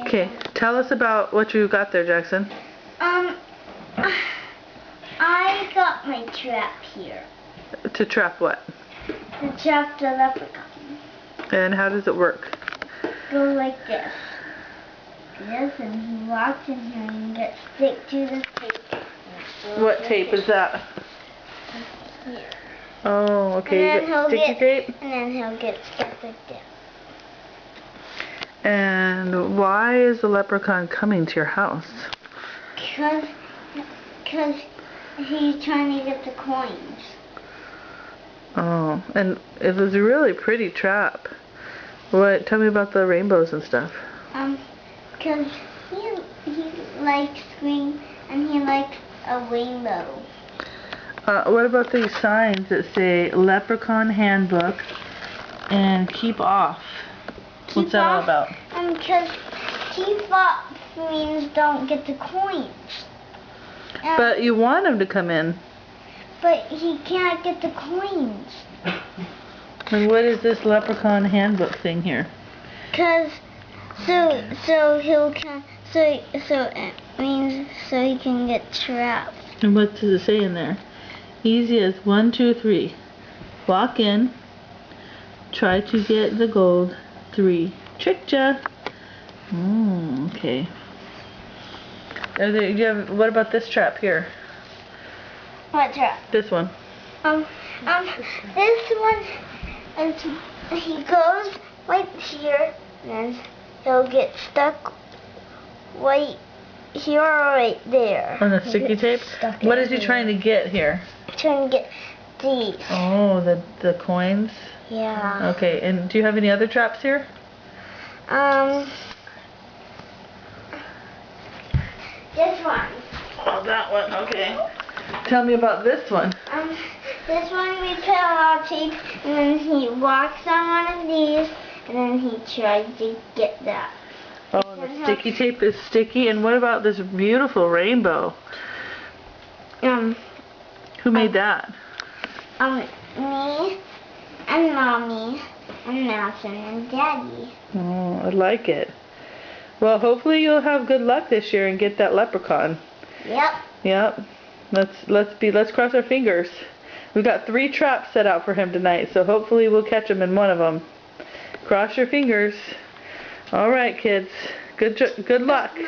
Okay, tell us about what you got there, Jackson. I got my trap here. To trap what? To trap the leprechaun. And how does it work? Go like this. This, and he walks in here and gets stick to the tape. What tape is that? Here. Oh, okay. You got sticky tape? And then he'll get stuck like this. And why is the leprechaun coming to your house? Because he's trying to get the coins. Oh, and it was a really pretty trap. What? Tell me about the rainbows and stuff. Because he likes green and he likes a rainbow. What about these signs that say Leprechaun Handbook and Keep Off? What's that all about? Because keep off means don't get the coins. But you want him to come in. But he can't get the coins. And what is this Leprechaun Handbook thing here? Because so it means so he can get trapped. And what does it say in there? Easy as 1, 2, 3. Walk in. Try to get the gold. 3. Tricked ya. Okay. What about this trap here? What trap? This one. This one is he goes right here and he'll get stuck right here or right there. On the sticky tape? What is he trying to get here? Trying to get these. Oh, the coins? Yeah. Okay, and do you have any other traps here? This one. Oh, that one, okay. Tell me about this one. This one we put a lot of tape, and then he walks on one of these, and then he tries to get that. Oh, and the sticky tape is sticky. And what about this beautiful rainbow? Who made that? Me, and Mommy, and Nelson, and Daddy. Oh, I like it. Well, hopefully you'll have good luck this year and get that leprechaun. Yep. Yep. Let's cross our fingers. We've got 3 traps set out for him tonight, so hopefully we'll catch him in one of them. Cross your fingers. All right, kids. Good luck.